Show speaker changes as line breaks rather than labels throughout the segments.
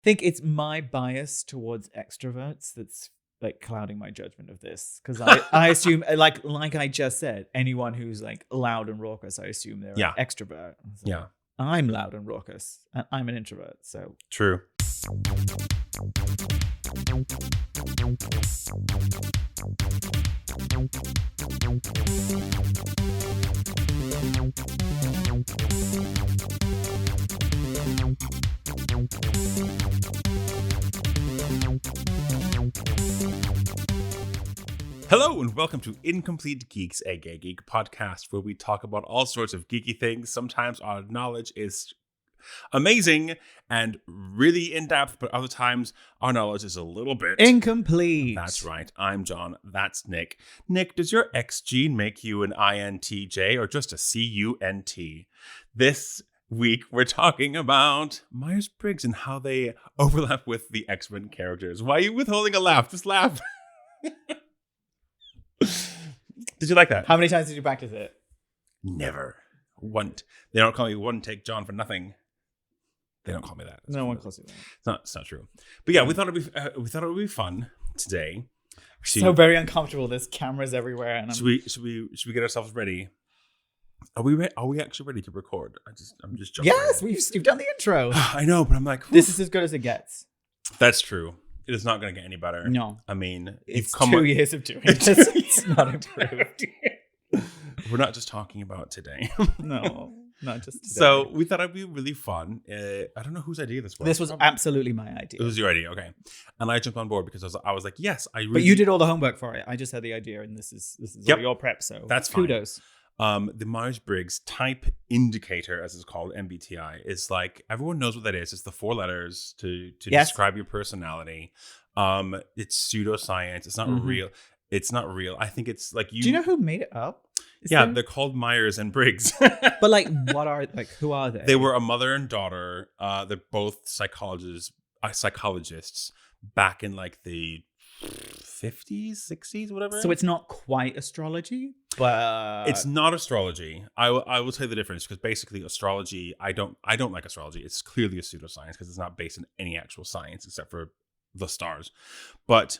think it's my bias towards extroverts that's like clouding my judgment of this, because I assume like I just said, anyone who's like loud and raucous, I assume they're an extrovert. So
Yeah.
I'm loud and raucous and I'm an introvert, so
True. Hello and welcome to Incomplete Geeks, a gay geek podcast where we talk about all sorts of geeky things. Sometimes our knowledge is amazing and really in-depth, but other times our knowledge is a little bit
incomplete.
That's right. I'm John. That's Nick. Nick, does your X gene make you an INTJ or just a CUNT? This week we're talking about Myers Briggs and how they overlap with the X-Men characters. Why are you withholding a laugh? Just laugh. Did you like that?
How many times did you practice it?
Never. They don't call me One Take John for nothing. They don't call me that.
No one calls you that.
It's not true. But yeah, we thought it would be fun today.
So very uncomfortable. There's cameras everywhere, and
should we get ourselves ready? Are we actually ready to record? I'm just jumping.
Yes, you've done the intro.
I know, but I'm like,
this is as good as it gets.
That's true. It is not going to get any better.
No.
I mean,
it's 2 years of doing this. It's not improved.
We're not just talking about today.
No, not just today.
So we thought it'd be really fun. I don't know whose idea this was.
This was absolutely my idea.
It was your idea, okay. And I jumped on board because I was like, yes, I really...
But you did all the homework for it. I just had the idea, and this is all your prep, so
that's fine.
Kudos.
The Myers Briggs type indicator, as it's called, MBTI, is like, everyone knows what that is. It's the 4 letters to describe your personality. It's pseudoscience. It's not real. It's not real. I think it's like you...
Do you know who made it up?
They're called Myers and Briggs.
But like, who are they?
They were a mother and daughter. They're both psychologists back in like the 50s, 60s, whatever.
So it's not quite astrology, but
it's not astrology. I will tell you the difference, because basically astrology, I don't like astrology. It's clearly a pseudoscience because it's not based in any actual science except for the stars. But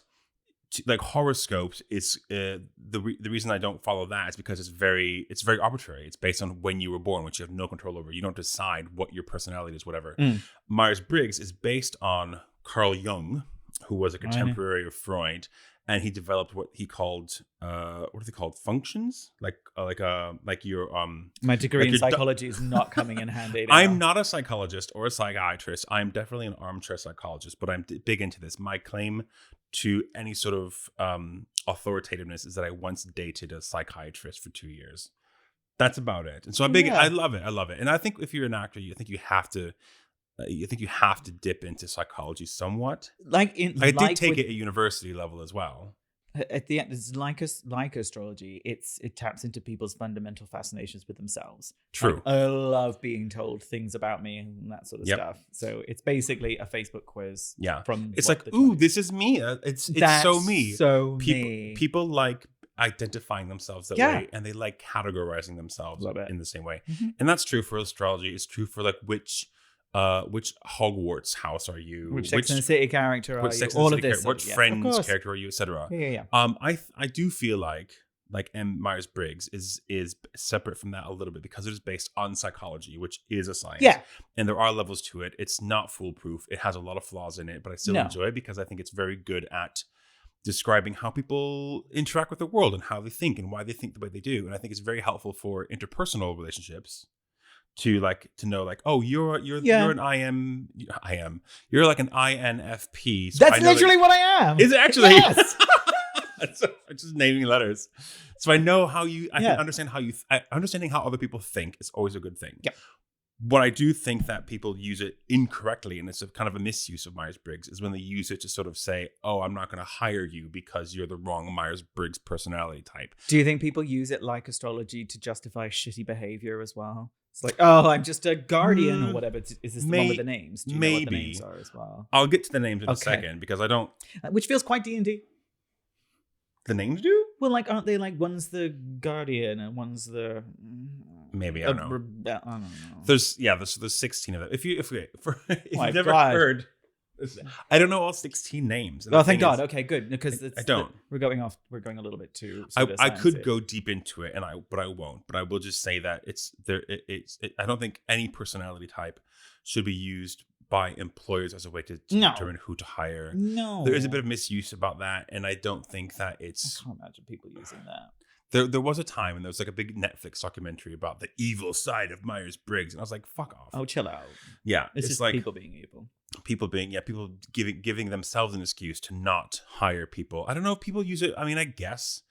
like horoscopes, is the reason I don't follow that is because it's very arbitrary. It's based on when you were born, which you have no control over. You don't decide what your personality is, whatever. Myers Briggs is based on Carl Jung, who was a contemporary of Freud, and he developed what he called functions, like your
My degree in psychology is not coming in handy now.
I'm not a psychologist or a psychiatrist. I'm definitely an armchair psychologist, but I'm big into this. My claim to any sort of authoritativeness is that I once dated a psychiatrist for 2 years. That's about it. And so I'm big. Yeah. I love it. And I think if you're an actor, you think you have to dip into psychology somewhat. I did take it at university level as well.
At the end, it's like astrology. It taps into people's fundamental fascinations with themselves.
True.
I love being told things about me and that sort of stuff. So it's basically a Facebook quiz.
Yeah.
It's
like, ooh, this is me. It's so me.
So me.
People like identifying themselves that way, and they like categorizing themselves in the same way. And that's true for astrology. It's true for like which Hogwarts house are you?
Which Sex and the City character are you? All of this.
What Friends character are you, etc.
Yeah.
I do feel like Myers Briggs is separate from that a little bit because it is based on psychology, which is a science.
Yeah.
And there are levels to it. It's not foolproof. It has a lot of flaws in it, but I still enjoy it because I think it's very good at describing how people interact with the world and how they think and why they think the way they do. And I think it's very helpful for interpersonal relationships. To know like, oh, you're an IM. You're like an INFP. So
that's literally what I am.
Is it actually?
Yes.
I'm just naming letters. So I know how you. I can understand how you. Understanding how other people think is always a good thing.
Yeah.
What I do think that people use it incorrectly, and it's a kind of a misuse of Myers-Briggs, is when they use it to sort of say, oh, I'm not going to hire you because you're the wrong Myers-Briggs personality type.
Do you think people use it like astrology to justify shitty behavior as well? It's like, oh, I'm just a guardian or whatever. Is this the one with the names? Do you know what the names are as well?
I'll get to the names in a second because I don't...
Which feels quite D&D.
The names do?
Well, like, aren't they like one's the guardian and one's the...
Maybe, I don't know.
I don't know.
There's 16 of them. If you've never heard... I don't know all 16 names.
Oh, thank God. Okay, good. Because
I don't.
We're going a little bit too.
I could go deep into it, but I won't. But I will just say that it's there. I don't think any personality type should be used by employers as a way to determine who to hire.
No,
there is a bit of misuse about that, and I don't think that it's.
I can't imagine people using that.
There was a time when there was like a big Netflix documentary about the evil side of Myers Briggs, and I was like, "Fuck off!"
Oh, chill out.
Yeah,
it's just like people being evil.
People giving themselves an excuse to not hire people. I don't know if people use it. I mean, I guess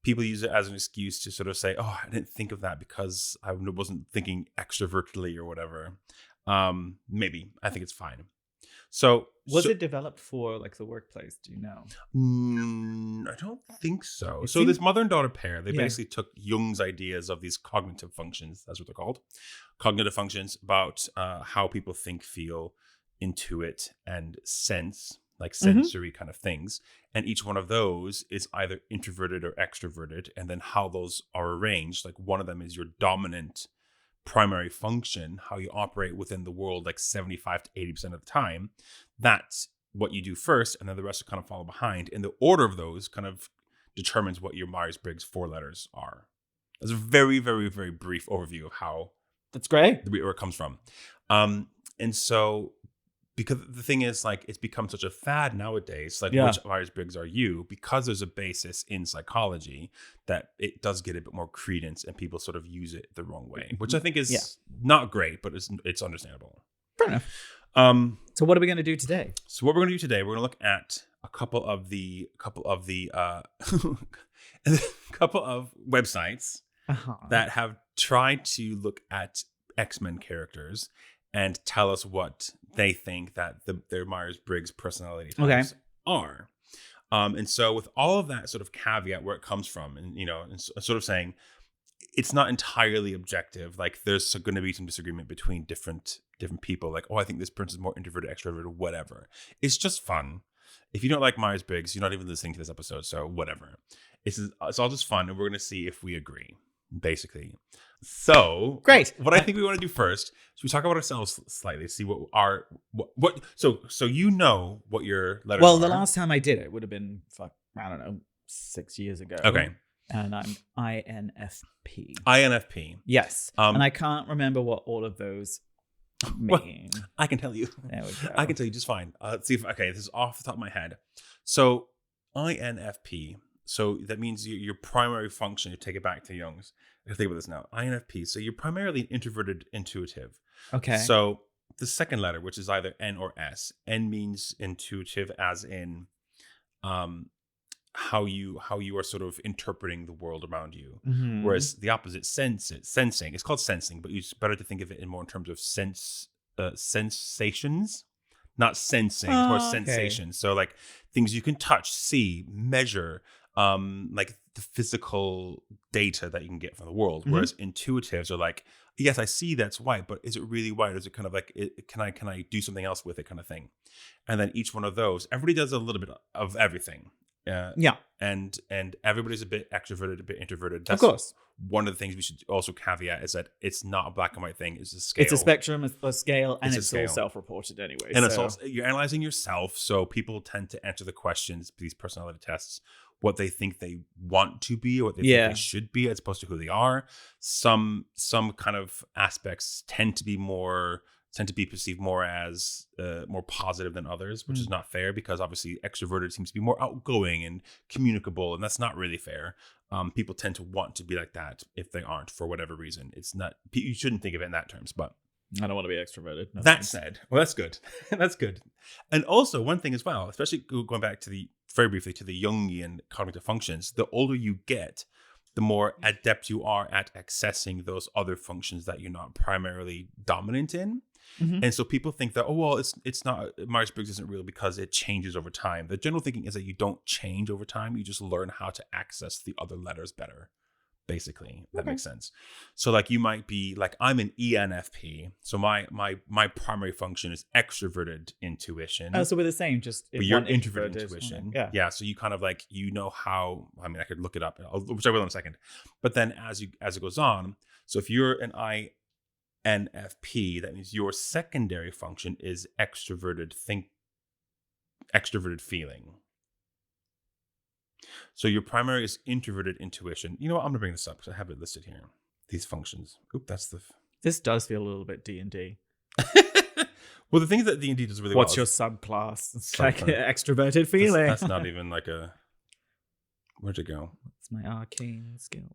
people use it as an excuse to sort of say, "Oh, I didn't think of that because I wasn't thinking extrovertly or whatever." Maybe I think it's fine. So
was it developed for like the workplace? Do you know?
I don't think so. So this mother and daughter pair, they basically took Jung's ideas of these cognitive functions. That's what they're called. Cognitive functions about how people think, feel, intuit, and sense, like sensory kind of things. And each one of those is either introverted or extroverted. And then how those are arranged, like one of them is your dominant primary function, how you operate within the world, like 75 to 80% of the time. That's what you do first, and then the rest will kind of follow behind. And the order of those kind of determines what your Myers-Briggs 4 letters are. That's a very, very, very brief overview of how
that's great,
where it comes from. And so, because the thing is, like, it's become such a fad nowadays, like, which Myers-Briggs are you? Because there's a basis in psychology that it does get a bit more credence, and people sort of use it the wrong way, which I think is not great, but it's understandable.
Fair enough. So what are we going to do today?
So what we're going to do today, we're going to look at a couple of the couple of websites that have tried to look at X-Men characters and tell us what they think that their Myers-Briggs personality types are. And so with all of that sort of caveat where it comes from, and, and sort of saying it's not entirely objective, like there's going to be some disagreement between different people, like, oh, I think this person's more introverted, extroverted, or whatever. It's just fun. If you don't like Myers-Briggs, you're not even listening to this episode, so whatever. It's all just fun, and we're going to see if we agree, basically. So
great.
What I think we want to do first is we talk about ourselves slightly, see what our what. So you know what your letters are.
Well, the last time I did it would have been I don't know, 6 years ago.
Okay.
And I'm INFP.
INFP.
Yes. And I can't remember what all of those mean.
Well, I can tell you.
There we go.
I can tell you just fine. Let's see if this is off the top of my head. So INFP. So that means your primary function. You take it back to Jung's. I think about this now. INFP. So you're primarily introverted, intuitive.
Okay.
So the second letter, which is either N or S. N means intuitive, as in how you are sort of interpreting the world around you. Mm-hmm. Whereas the opposite, sensing. It's called sensing, but it's better to think of it in more in terms of sensations, not sensing, or sensations. So like things you can touch, see, measure, like the physical data that you can get from the world. Mm-hmm. Whereas intuitives are like, yes, I see that's white, but is it really white? Or is it kind of like, can I do something else with it, kind of thing? And then each one of those, everybody does a little bit of everything. And everybody's a bit extroverted, a bit introverted. That's
of course.
One of the things we should also caveat is that it's not a black and white thing. It's a scale.
It's a spectrum, a scale, and it's all self-reported anyway.
And it's also, you're analyzing yourself. So people tend to answer the questions, these personality tests, what they think they want to be, or what they think they should be, as opposed to who they are. Some kind of aspects tend to be perceived more as more positive than others, which is not fair, because obviously extroverted seems to be more outgoing and communicable, and that's not really fair. People tend to want to be like that if they aren't, for whatever reason. It's not, you shouldn't think of it in that terms, but
I don't want to be extroverted. No
that said, well, that's good. That's good. And also one thing as well, especially going back to very briefly to the Jungian cognitive functions, the older you get, the more adept you are at accessing those other functions that you're not primarily dominant in. Mm-hmm. And so people think that, it's not, Myers-Briggs isn't real because it changes over time. The general thinking is that you don't change over time. You just learn how to access the other letters better, basically. That makes sense. So like you might be like, I'm an ENFP. So my primary function is extroverted intuition.
Oh, so we're the same,
but you're introverted intuition. Yeah. So you kind of like, how, I mean, I could look it up, which I will in a second. But then as it goes on, so if you're an INFP, that means your secondary function is extroverted extroverted feeling. So your primary is introverted intuition. You know what? I'm going to bring this up because I have it listed here. These functions. Oop, that's the...
This does feel a little bit D&D.
Well, the thing that D&D does really
What's
well...
your subclass? It's like extroverted feeling.
That's not even like a... Where'd it go?
It's my arcane skill.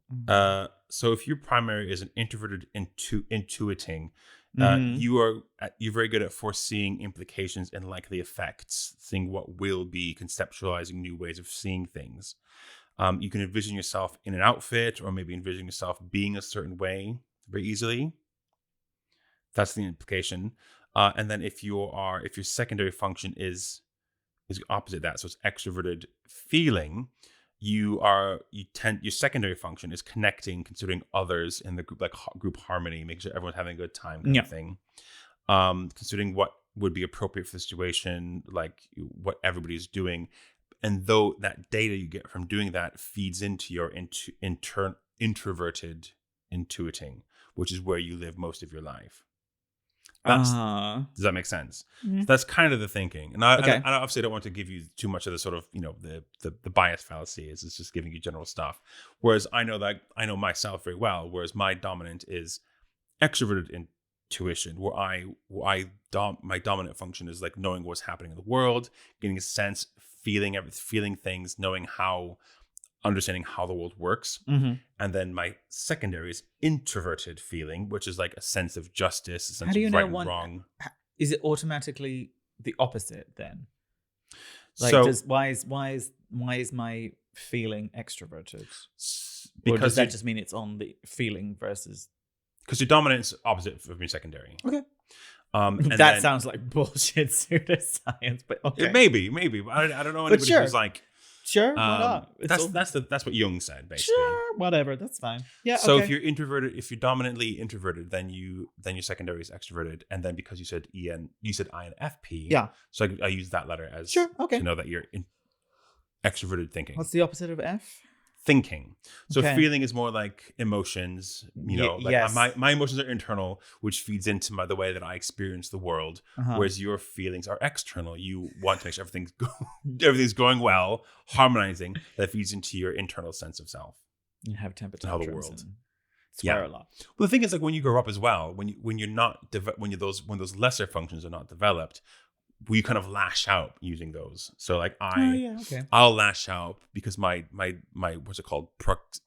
So if your primary is an introverted intuiting, you're very good at foreseeing implications and likely effects, seeing what will be, conceptualizing new ways of seeing things. You can envision yourself in an outfit, or maybe envision yourself being a certain way very easily. That's the implication. And then if your secondary function is opposite that, so it's extroverted feeling, your secondary function is connecting, considering others in the group, like group harmony, making sure everyone's having a good time kind of thing. Considering what would be appropriate for the situation, like what everybody's doing. And though that data you get from doing that feeds into your introverted intuiting, which is where you live most of your life. Does that make sense? So that's kind of the thinking. And I obviously don't want to give you too much of the sort of, the bias fallacy. It's just giving you general stuff. Whereas I know myself very well, whereas my dominant is extroverted intuition, where my dominant function is like knowing what's happening in the world, getting a sense, feeling things, understanding how the world works. And then my secondary is introverted feeling, which is like a sense of justice, a sense of right and wrong.
Is it automatically the opposite then? Like, so, why is my feeling extroverted? Or does that just mean it's on the feeling versus?
Because your dominant is opposite from your secondary.
Okay. That sounds like bullshit pseudoscience, but okay.
Maybe. I don't know anybody who's like.
Sure, why not?
That's what Jung said, basically.
Sure, whatever, that's fine. Yeah.
So if you're introverted, if you're dominantly introverted, then your secondary is extroverted, and then because you said INFP,
yeah.
So I use that letter as to know that you're extroverted thinking.
What's the opposite of F?
Thinking. So feeling is more like emotions.
Yes.
My emotions are internal, which feeds into the way that I experience the world. Whereas your feelings are external. You want to make sure everything's going well, harmonizing. That feeds into your internal sense of self.
You have temper
tantrums. How the world.
Swear a lot.
Well, the thing is, like when you grow up as well, when those lesser functions are not developed, we kind of lash out using those. So like I'll lash out because my what's it called,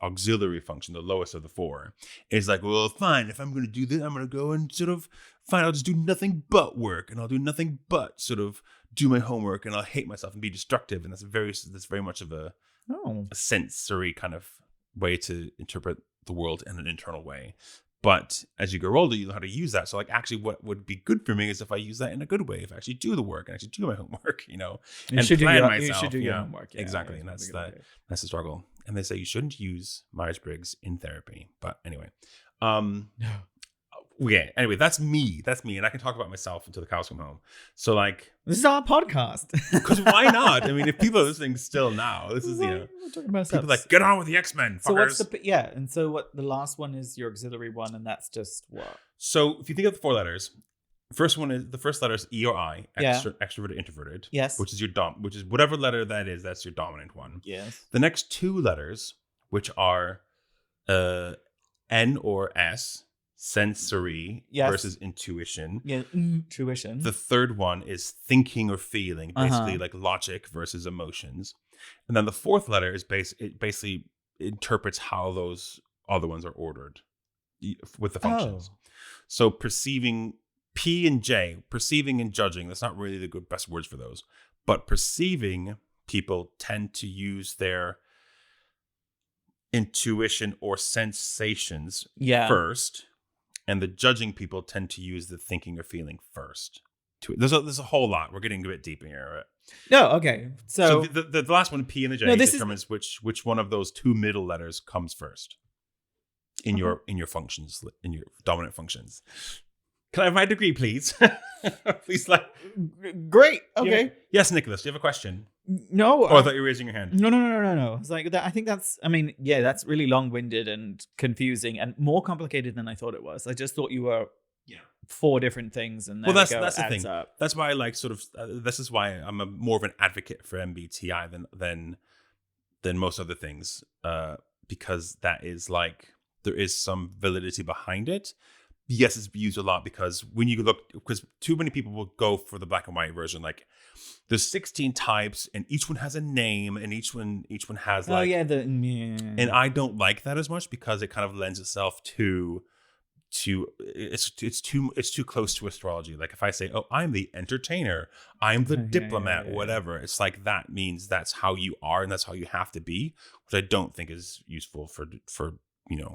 auxiliary function, the lowest of the four, is like, well, fine, if I'm going to do this, I'm going to go and sort of fine, I'll just do nothing but work, and I'll do nothing but sort of do my homework, and I'll hate myself and be destructive. And that's very much of a sensory kind of way to interpret the world in an internal way. But as you grow older, you know how to use that. So like actually what would be good for me is if I use that in a good way, if I actually do the work and actually do my homework, and plan myself. You should do your homework. Yeah, exactly. And that's the struggle. And they say you shouldn't use Myers Briggs in therapy. But anyway. Anyway, that's me. And I can talk about myself until the cows come home. So like,
this is our podcast.
Because why not? I mean, if people are listening still now, this is,
we're talking about
people like, get on with the X-Men, fuckers.
So and so what the last one is your auxiliary one, and that's just what?
So if you think of the four letters, the first letter is E or I, extroverted, introverted.
Yes.
Which is whatever letter that is, that's your dominant one.
Yes.
The next two letters, which are N or S, sensory versus intuition.
Yeah, intuition.
The third one is thinking or feeling, basically like logic versus emotions. And then the fourth letter is it basically interprets how those other ones are ordered with the functions. So perceiving, P and J, perceiving and judging, that's not really the best words for those. But perceiving, people tend to use their intuition or sensations first. And the judging people tend to use the thinking or feeling first. There's a whole lot. We're getting a bit deep in here. Right?
No, okay. So
the last one, P and the J, determines which one of those two middle letters comes first in your functions, in your dominant functions. Can I have my degree, please? Please,
great. Okay.
Yes, Nicholas. Do you have a question?
No.
I thought you were raising your hand.
No. It's like that. I think that's really long-winded and confusing and more complicated than I thought it was. I just thought you were 4 different things, and
that's the
adds
thing.
Up.
That's why I like sort of. This is why I'm more of an advocate for MBTI than most other things, because that is like there is some validity behind it. Yes, it's used a lot because when you look, because too many people will go for the black and white version. Like there's 16 types, and each one has a name, and each one has like. And I don't like that as much because it kind of lends itself to it's too close to astrology. Like if I say, oh, I'm the entertainer, I'm the diplomat, whatever, it's like that means that's how you are and that's how you have to be, which I don't think is useful for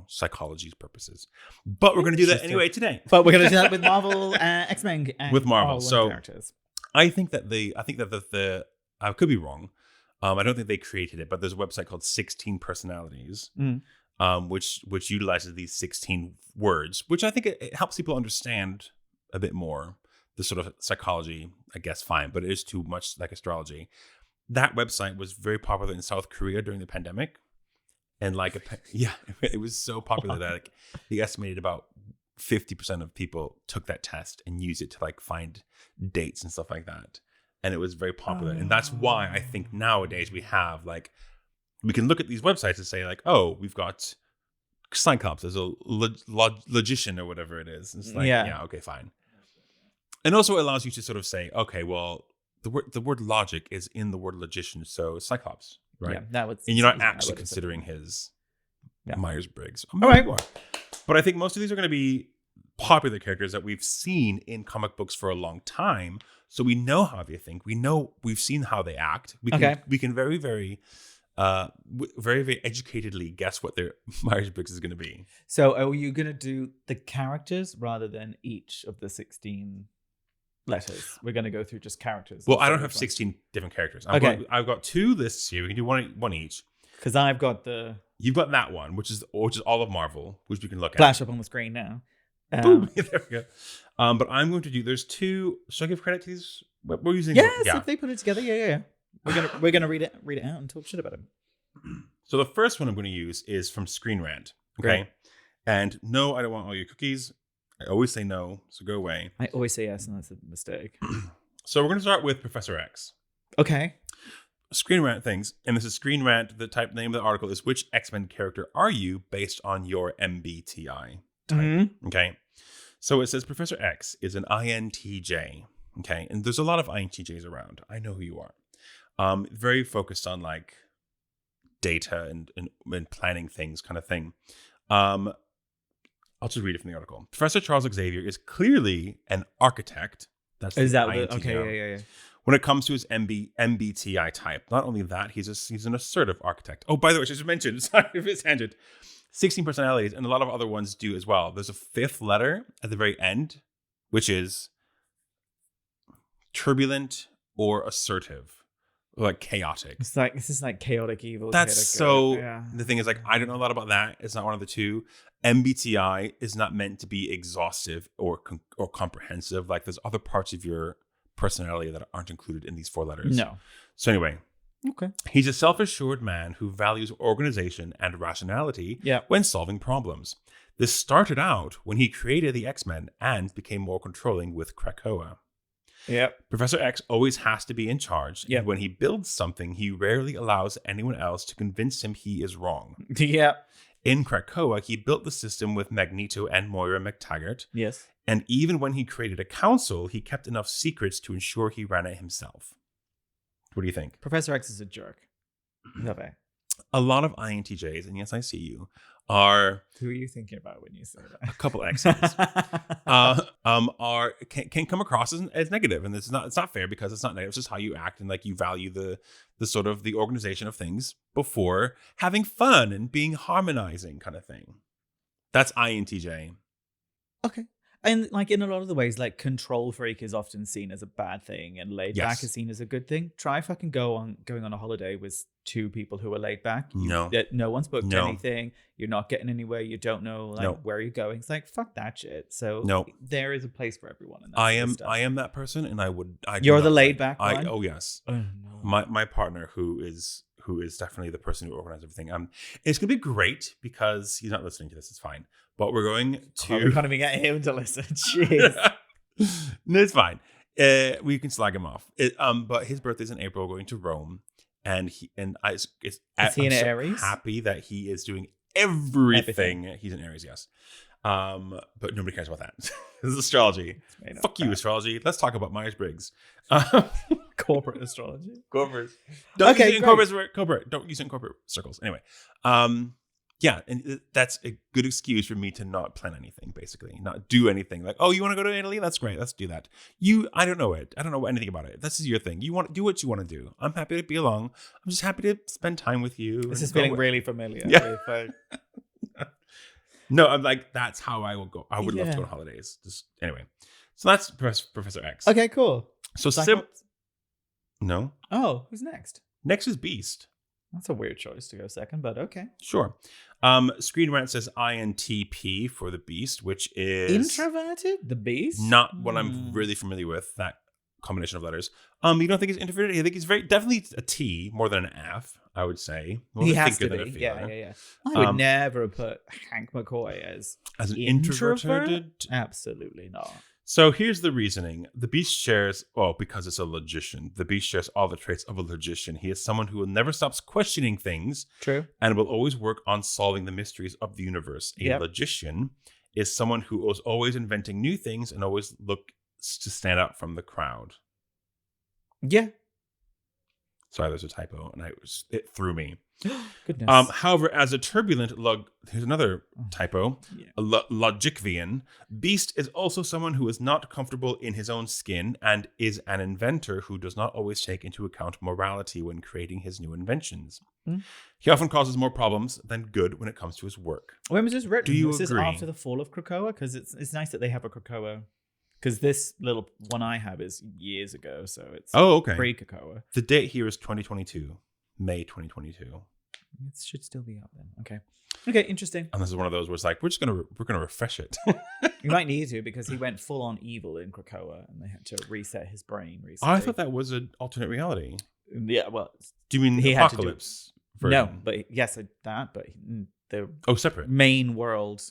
psychology's purposes. But we're going to do that anyway today.
But we're going to do that with Marvel, X-Men, and
with Marvel. So
characters.
I think that I could be wrong. I don't think they created it, but there's a website called 16 Personalities. Which utilizes these 16 words, which I think it helps people understand a bit more the sort of psychology, I guess, fine, but it is too much like astrology. That website was very popular in South Korea during the pandemic. And it was so popular that like, they estimated about 50% of people took that test and used it to like find dates and stuff like that. And it was very popular. And that's why I think nowadays we have like, we can look at these websites and say like, oh, we've got Cyclops as a logician or whatever it is. And it's like, yeah, okay, fine. And also it allows you to sort of say, okay, well, the word logic is in the word logician, so Cyclops, right? Yeah, and you're not actually considering his Myers Briggs.
All right.
But I think most of these are going to be popular characters that we've seen in comic books for a long time. So we know how they think. We've seen how they act. We can very, very very, very educatedly guess what their Myers Briggs is going to be.
So are you going to do the characters rather than each of the 16 letters? We're going to go through just characters.
Well, I don't have 16 different characters. I've got 2 lists here. We can do one each.
Because I've got
You've got that one, which is all of Marvel, which we can look at.
Flash up on the screen now.
Boom. There we go. But I'm going to do. There's 2. Should I give credit to these? We're using.
Yes, if they put it together. Yeah. We're gonna read it out and talk shit about it.
So the first one I'm going to use is from Screen Rant. Okay. And no, I don't want all your cookies. I always say no, so go away.
I always say yes, and that's a mistake.
So we're going to start with Professor X.
Okay.
Screen Rant things, and this is Screen Rant. The name of the article is "Which X-Men character are you based on your MBTI type?" Mm-hmm. Okay. So it says Professor X is an INTJ. Okay, and there's a lot of INTJs around. I know who you are. Very focused on like data and planning things kind of thing. I'll just read it from the article. Professor Charles Xavier is clearly an architect.
Is that okay? Yeah.
When it comes to his MBTI type, not only that, he's an assertive architect. Oh, by the way, I just mentioned, sorry if it's tangent, 16 personalities, and a lot of other ones do as well. There's a 5th letter at the very end, which is turbulent or assertive. Like chaotic.
It's like this is like chaotic evil.
That's the thing is like I don't know a lot about that. It's not one of the 2. MBTI is not meant to be exhaustive or comprehensive. Like there's other parts of your personality that aren't included in these 4 letters.
No.
So anyway,
okay.
He's a self-assured man who values organization and rationality when solving problems. This started out when he created the X-Men and became more controlling with Krakoa.
Yep.
Professor X always has to be in charge. Yep. And when he builds something, he rarely allows anyone else to convince him he is wrong.
Yep.
In Krakoa, he built the system with Magneto and Moira McTaggart.
Yes.
And even when he created a council, he kept enough secrets to ensure he ran it himself. What do you think?
Professor X is a jerk. Okay.
A lot of INTJs, and yes, I see you, are...
Who are you thinking about when you say that?
A couple X's. Can come across as negative, and it's not fair because it's not negative. It's just how you act and like you value the sort of the organization of things before having fun and being harmonizing kind of thing. That's INTJ.
Okay. And like in a lot of the ways, like control freak is often seen as a bad thing, and laid back is seen as a good thing. Try fucking going on a holiday with 2 people who are laid back. No one's booked anything. You're not getting anywhere. You don't know where you're going. It's like fuck that shit. So there is a place for everyone. In that
I am that person, and
you're the laid back one.
Oh yes. Oh, no. My partner who is definitely the person who organizes everything. It's gonna be great because he's not listening to this. It's fine. But we're going to.
We can't even get him to listen. Jeez.
No, it's fine. We can slag him off. But his birthday's in April. We're going to Rome, and I'm
in Aries?
happy that he is doing everything. He's in Aries, yes. But nobody cares about that. This is astrology. Fuck you, astrology. Let's talk about Myers Briggs.
Corporate astrology.
Corporate. Don't use it in corporate. Don't use it in corporate circles. Anyway, yeah, and that's a good excuse for me to not plan anything. Basically, not do anything. Like, oh, you want to go to Italy? That's great. Let's do that. I don't know it. I don't know anything about it. This is your thing. You want to do what you want to do. I'm happy to be along. I'm just happy to spend time with you.
This is feeling really familiar.
Yeah. No, I'm like, that's how I will go. I would love to go on holidays. Just anyway. So that's Professor X.
Okay, cool.
So no.
Oh, who's next?
Next is Beast.
That's a weird choice to go second, but okay.
Sure. Screen Rant says INTP for the Beast, which is
introverted. The Beast.
Not what I'm really familiar with. That combination of letters. You don't think he's introverted? I think he's definitely a T more than an F. I would say
he has to be. Yeah. I would never put Hank McCoy as
an introverted.
Absolutely not.
So here's the reasoning. The Beast shares, because it's a logician. The Beast shares all the traits of a logician. He is someone who will never stops questioning things.
True.
And will always work on solving the mysteries of the universe. A logician is someone who is always inventing new things and always looks to stand out from the crowd.
Yeah.
Sorry, there's a typo, and it threw me.
Goodness.
However, as a turbulent here's another typo. A logician, Beast is also someone who is not comfortable in his own skin and is an inventor who does not always take into account morality when creating his new inventions. He often causes more problems than good when it comes to his work.
When was this written?
Do you
was this
agree?
After the fall of Krakoa? Because it's nice that they have a Krakoa. Because this little one I have is years ago, so it's pre-Krakoa.
The date here is 2022, May 2022.
It should still be up then. Okay, interesting.
And this is one of those where it's like we're gonna refresh it.
You might need to because he went full on evil in Krakoa, and they had to reset his brain recently.
I thought that was an alternate reality.
Yeah, well,
do you mean the Apocalypse version?
No, but yes, that. But the
separate
main world.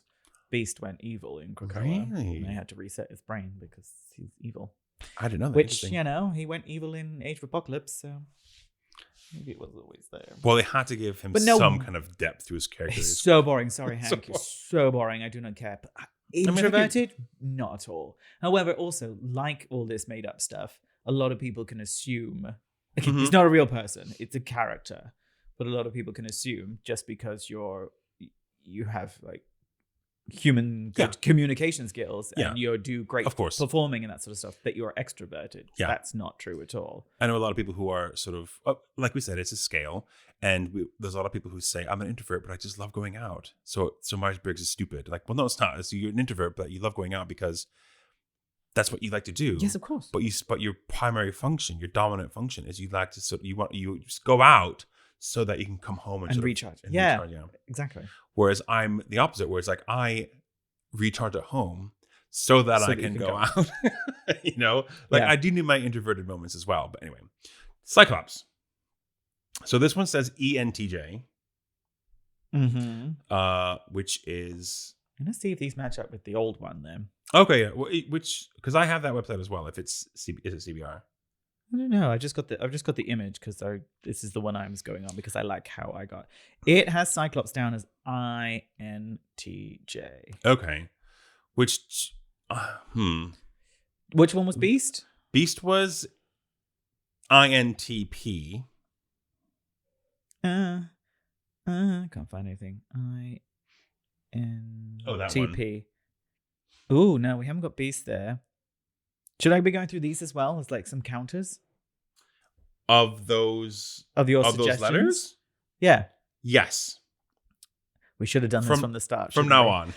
Beast went evil in Krakoa.
Really?
And they had to reset his brain because he's evil.
I didn't know that.
Which, he went evil in Age of Apocalypse, so maybe it was always there.
Well, they had to give him some kind of depth to his character.
He's so boring. Sorry, Hank. You're so boring. I do not care. But introverted? Not at all. However, also, like all this made up stuff, a lot of people can assume he's not a real person. It's a character. But a lot of people can assume just because you have like human communication skills and you do great performing and that sort of stuff that you're extroverted. That's not true at all.
I know a lot of people who are sort of like we said, it's a scale, and there's a lot of people who say I'm an introvert but I just love going out, so Myers Briggs is stupid. Like, well, no, it's not. You're an introvert but you love going out because that's what you like to do.
Yes, of course.
But your primary function, your dominant function is you like to you just go out so that you can come home and
recharge.
Recharge,
exactly.
Whereas I'm the opposite, where it's like I recharge at home so that I can go out. I do need my introverted moments as well. But anyway, Cyclops. So this one says ENTJ, which is.
I'm gonna see if these match up with the old one then.
Okay, yeah. Well, because I have that website as well. If it's is it CBR?
I don't know. I've just got the image because this is the one I was going on because I like how I got. It has Cyclops down as INTJ.
Okay, which
one was Beast?
Beast was INTP.
I can't find anything. INTP. Oh, no, we haven't got Beast there. Should I be going through these as well as like some counters
of those letters?
Yeah.
Yes.
We should have done this from the start.
From now on.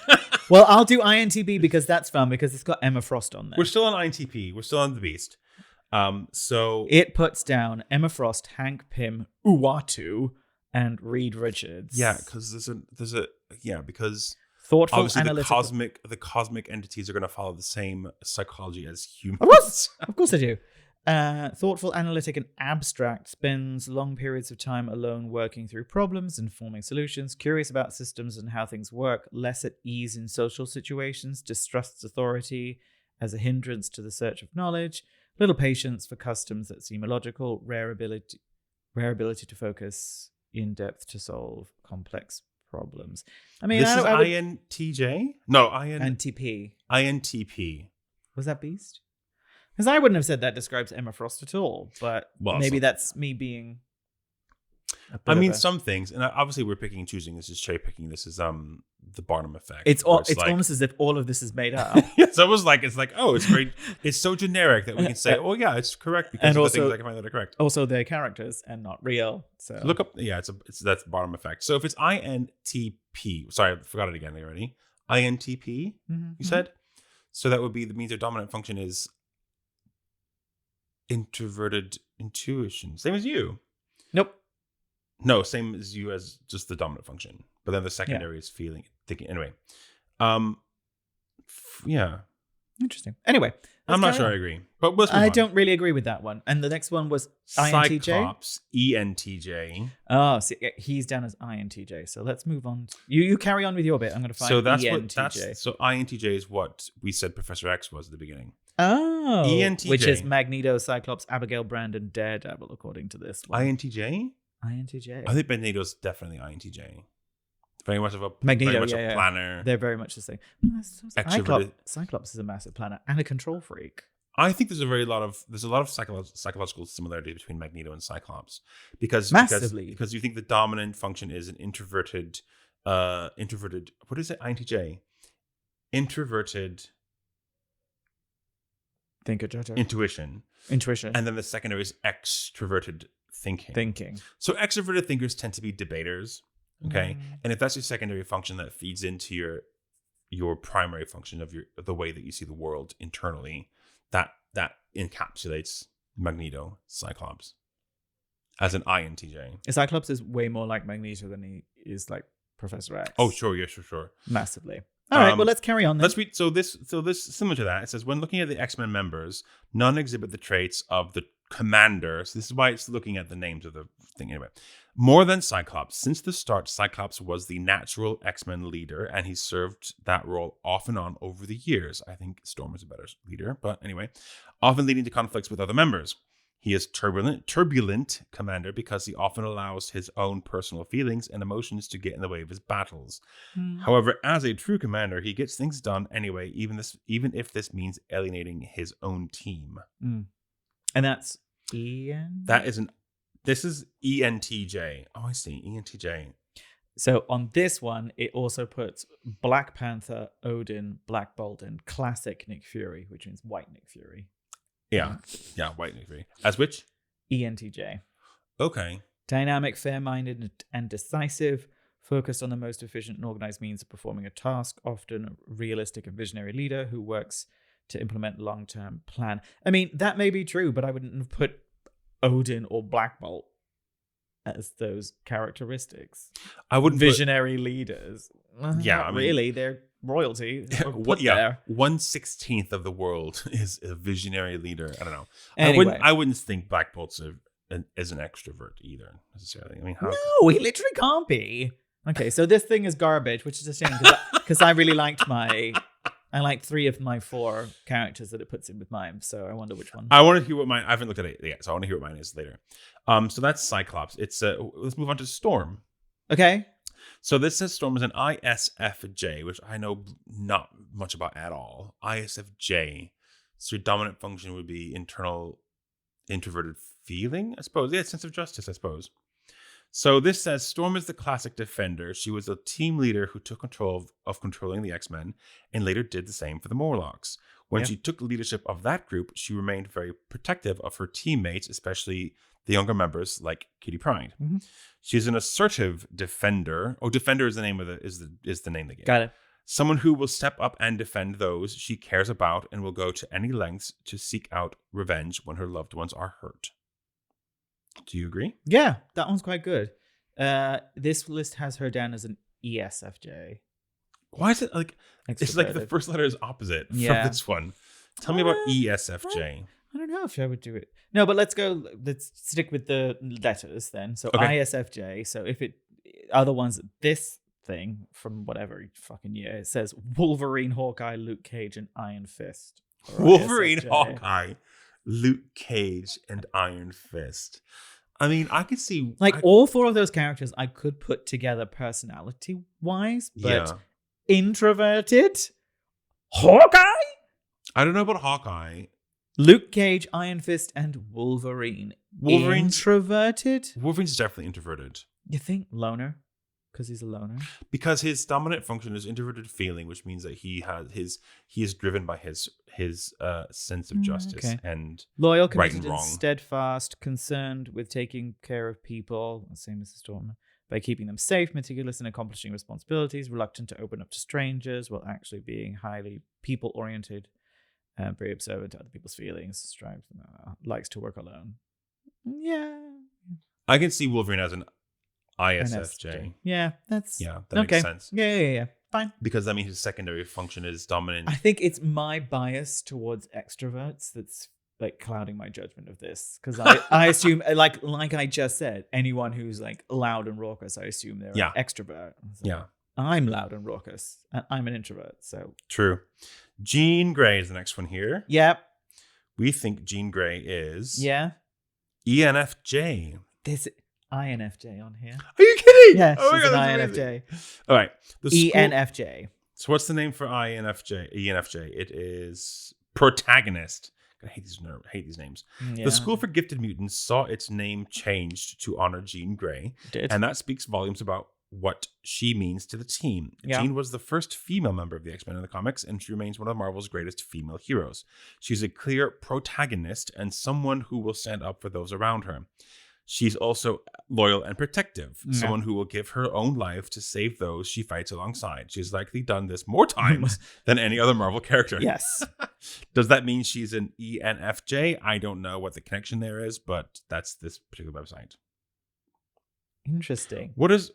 Well, I'll do INTP because that's fun because it's got Emma Frost on there.
We're still on INTP. We're still on the Beast. So
it puts down Emma Frost, Hank Pym, Uatu, and Reed Richards.
Yeah, because because
thoughtful,
obviously
analytical.
the cosmic entities are going to follow the same psychology as humans.
Of course they do. Thoughtful, analytic, and abstract, spends long periods of time alone working through problems and forming solutions, curious about systems and how things work, less at ease in social situations, distrusts authority as a hindrance to the search of knowledge, little patience for customs that seem illogical, rare ability to focus in depth to solve complex problems. I mean,
this is INTJ? No,
INTP.
INTP.
Was that Beast? Because I wouldn't have said that describes Emma Frost at all, but maybe that's me being.
Some things, and obviously we're picking and choosing. This is cherry picking. This is the Barnum effect.
It's almost as if all of this is made up.
It's almost like it's very. It's so generic that we can say, "Oh yeah, it's correct," because of the things I can find that are correct.
Also, they're characters and not real. So
look up. Yeah, that's the Barnum effect. So if it's INTP, sorry, I forgot it again already. INTP, you said. So that would means their dominant function is introverted intuition. Same as you.
Nope.
No, same as you as just the dominant function. But then the secondary is feeling, thinking. Anyway. Yeah.
Interesting. Anyway.
I'm not sure I agree. But
I don't really agree with that one. And the next one was INTJ.
Cyclops, ENTJ.
Oh, see, he's down as INTJ. So let's move on. You carry on with your bit. I'm going to find ENTJ.
So INTJ is what we said Professor X was at the beginning.
Oh.
ENTJ.
Which is Magneto, Cyclops, Abigail Brand, Daredevil, according to this one.
INTJ?
INTJ.
I think Magneto's definitely INTJ. Very much of a planner.
They're very much the same. Cyclops is a massive planner and a control freak.
I think there's a lot of psychological similarity between Magneto and Cyclops because you think the dominant function is an introverted. What is it? INTJ. Introverted.
Thinker, judge.
Intuition.
And
then the secondary is extroverted thinking. So extroverted thinkers tend to be debaters. Okay. And if that's your secondary function that feeds into your primary function of the way that you see the world internally, that encapsulates Magneto, Cyclops, as an INTJ.
Cyclops is way more like Magneto than he is like Professor X.
Oh, sure, yeah, sure.
Massively. All right, well, let's carry on then.
Let's read. So this similar to that. It says, when looking at the X-Men members, none exhibit the traits of the commander. So this is why it's looking at the names of the thing anyway. More than Cyclops. Since the start, Cyclops was the natural X-Men leader, and he served that role off and on over the years. I think Storm is a better leader, but anyway, often leading to conflicts with other members. He is turbulent commander because he often allows his own personal feelings and emotions to get in the way of his battles. However, as a true commander, he gets things done anyway, even if this means alienating his own team.
And that's Ian?
This is ENTJ. Oh, I see. ENTJ.
So on this one, it also puts Black Panther, Odin, Black Bolt, and classic Nick Fury, which means white Nick Fury.
Yeah, white Nick Fury. As which?
ENTJ.
Okay.
Dynamic, fair-minded, and decisive, focused on the most efficient and organized means of performing a task, often a realistic and visionary leader who works to implement long-term plan. I mean, that may be true, but I wouldn't have put Odin or Black Bolt as those characteristics.
I wouldn't
visionary leaders.
Yeah,
really, they're royalty.
1/16 of the world is a visionary leader. I don't know.
Anyway.
I wouldn't think Black Bolt's is an extrovert either necessarily. I mean, how?
No, he literally can't be. Okay, so this thing is garbage, which is a shame because I really liked I like 3 of my 4 characters that it puts in with mine, so I wonder which one.
I want to hear what mine. I haven't looked at it yet, so I want to hear what mine is later. So that's Cyclops. It's let's move on to Storm.
Okay.
So this says Storm is an ISFJ, which I know not much about at all. ISFJ. So your dominant function would be internal introverted feeling, I suppose. Yeah, sense of justice, I suppose. So this says Storm is the classic defender. She was a team leader who took control of controlling the X-Men and later did the same for the Morlocks. When she took leadership of that group, she remained very protective of her teammates, especially the younger members like Kitty Pryde. Mm-hmm. She's an assertive defender. Oh, defender is the name of the name they gave.
Got it.
Someone who will step up and defend those she cares about and will go to any lengths to seek out revenge when her loved ones are hurt. Do you agree?
Yeah, that one's quite good. This list has her down as an ESFJ.
Why is it like it's like the first letter is opposite from this one? Tell me about ESFJ.
I don't know if I would do it. No, but let's stick with the letters then. So
Okay.
ISFJ. So if it are the ones this thing from whatever fucking year, it says Wolverine, Hawkeye, Luke Cage, and Iron Fist.
Wolverine,
ISFJ.
Hawkeye, Luke Cage, and Iron Fist. I mean, I could see
all four of those characters I could put together personality-wise, but introverted, Hawkeye,
I don't know about Hawkeye.
Luke Cage, Iron Fist, and Wolverine. Introverted?
Wolverine's definitely introverted.
You think loner? Because he's a loner?
Because his dominant function is introverted feeling, which means that he is driven by his sense of justice and
loyal,
right
committed,
and
and
wrong.
steadfast, concerned with taking care of people, same as the Storm, by keeping them safe, meticulous in accomplishing responsibilities, reluctant to open up to strangers, while actually being highly people-oriented, very observant to other people's feelings, strives, likes to work alone. Yeah.
I can see Wolverine as an ISFJ.
Yeah, that
makes sense.
Yeah. Fine.
Because I mean, his secondary function is dominant.
I think it's my bias towards extroverts that's like clouding my judgment of this, because I assume like I just said, anyone who's like loud and raucous, I assume they're an extrovert. So I'm loud and raucous, and I'm an introvert. So
true. Jean Grey is the next one here.
Yep.
We think Jean Grey is ENFJ.
There's INFJ on here.
Are you kidding?
Yeah,
oh
she's an INFJ.
All right.
ENFJ.
So what's the name for INFJ? ENFJ. It is protagonist. I hate these names. Yeah. The School for Gifted Mutants saw its name changed to honor Jean Grey. And that speaks volumes about what she means to the team. Yeah. Jean was the first female member of the X-Men in the comics, and she remains one of Marvel's greatest female heroes. She's a clear protagonist and someone who will stand up for those around her. She's also loyal and protective, someone who will give her own life to save those she fights alongside. She's likely done this more times than any other Marvel character.
Yes.
Does that mean she's an ENFJ? I don't know what the connection there is, but that's this particular website.
Interesting.
What is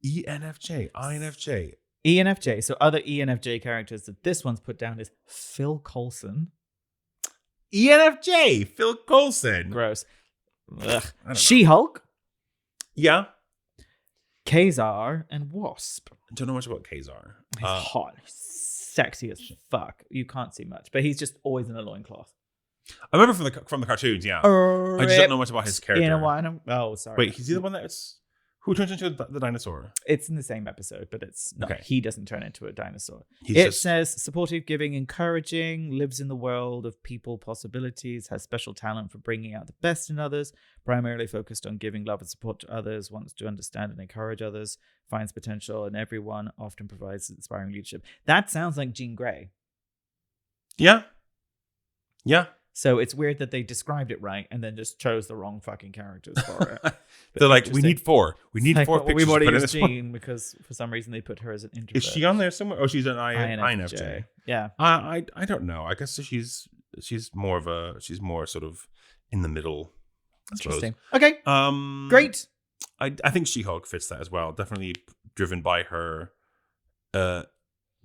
ENFJ? INFJ?
ENFJ. So other ENFJ characters that this one's put down is Phil Coulson.
ENFJ! Phil Coulson.
Gross. She-Hulk.
Yeah.
Kazar and Wasp.
I don't know much about Kazar.
He's hot. Sexy as fuck. You can't see much, but he's just always in a loincloth.
I remember from the cartoons, yeah. I just don't know much about his character.
Oh, sorry.
Wait, he's the one that's... Who turns into the dinosaur?
It's in the same episode, but it's not. Okay. He doesn't turn into a dinosaur. Says supportive, giving, encouraging, lives in the world of people possibilities, has special talent for bringing out the best in others, primarily focused on giving love and support to others, wants to understand and encourage others, finds potential in everyone, often provides inspiring leadership. That sounds like Jean Grey.
Yeah. Yeah.
So it's weird that they described it right and then just chose the wrong fucking characters for it.
They're like, we need 4. We need 4 pictures.
We want to use Jean because for some reason they put her as an introvert.
Is she on there somewhere? Oh, she's an INFJ.
Yeah.
I don't know. I guess she's more sort of in the middle.
Interesting. Okay. Great.
I think She-Hulk fits that as well. Definitely driven by her. What'd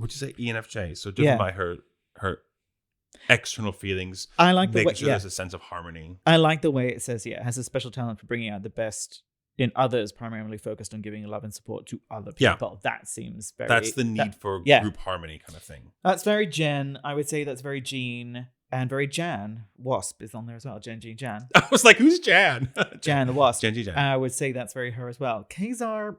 you say? ENFJ. So driven by her external feelings.
I like the way
there's a sense of harmony.
I like the way it says, it has a special talent for bringing out the best in others, primarily focused on giving love and support to other people. That seems very...
That's the need for group harmony kind of thing.
That's very Jen. I would say that's very Jean and very Jan. Wasp is on there as well. Jen, Jan.
I was like, who's Jan?
Jan the Wasp.
Jan.
I would say that's very her as well. Kazar...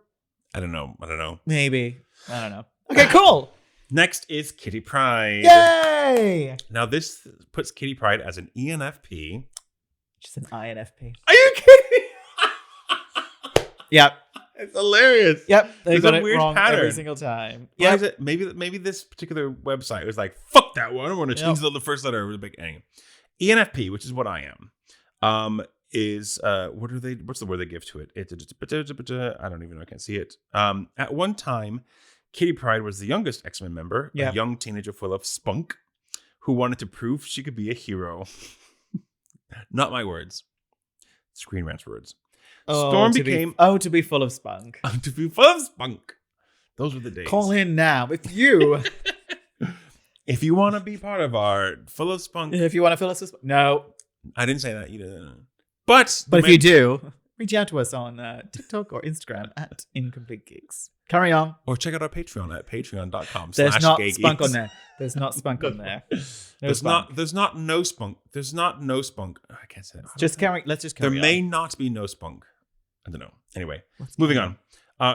I don't know.
Maybe. I don't know. Okay, cool.
Next is Kitty Pryde.
Yay!
Now this puts Kitty Pryde as an ENFP.
She's an INFP.
Are you kidding?
Yep.
It's hilarious.
Yep. They got
a
it
weird
wrong
pattern
every single time.
Yeah. Maybe this particular website was like, fuck that one. I want to change the first letter of the big anyway. ENFP, which is what I am. Is what's the word they give to it? I don't even know. I can't see it. At one time, Kitty Pryde was the youngest X-Men member, a young teenager full of spunk, who wanted to prove she could be a hero. Not my words. Screen Rant's words.
To be full of spunk.
To be full of spunk. Those were the days.
Call in now if you
if you want to be part of our full of spunk.
If you want to fill us with spunk. No.
I didn't say that. You didn't. But
if you do, reach out to us on TikTok or Instagram at Incomplete Geeks. Carry on.
Or check out our Patreon at patreon.com.
There's not spunk on there. There's not spunk on there.
There's not no spunk. There's not no spunk. I can't say that.
Let's just carry on.
There may not be no spunk. I don't know. Anyway, moving on.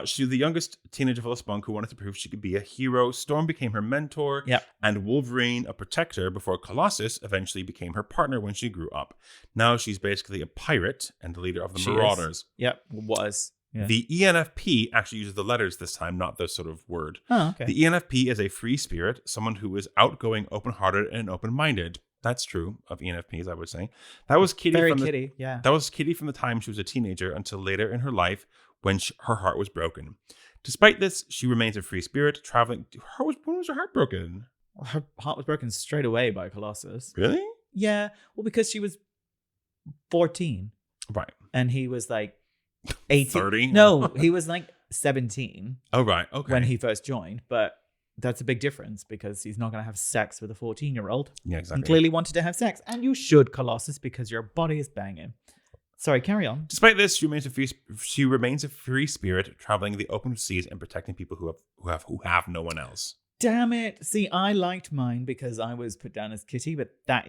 She's the youngest teenager full of spunk who wanted to prove she could be a hero. Storm became her mentor, and Wolverine a protector before Colossus eventually became her partner when she grew up. Now she's basically a pirate and the leader of the Marauders.
Was. Yeah.
The ENFP actually uses the letters this time, not the sort of word.
Oh, okay.
The ENFP is a free spirit, someone who is outgoing, open-hearted, and open-minded. That's true of ENFPs, I would say. That was Kitty. That was Kitty from the time she was a teenager until later in her life when her heart was broken. Despite this, she remains a free spirit, traveling. When was her heart broken?
Her heart was broken straight away by Colossus.
Really?
Yeah. Well, because she was 14.
Right.
And he was like 18.
30?
No, he was like 17.
Oh, right. Okay.
When he first joined. But that's a big difference because he's not going to have sex with a 14-year-old.
Yeah, exactly.
He clearly wanted to have sex. And you should, Colossus, because your body is banging. Sorry, carry on.
Despite this, she remains a free spirit, traveling the open seas and protecting people who have no one else.
Damn it! See, I liked mine because I was put down as Kitty, but that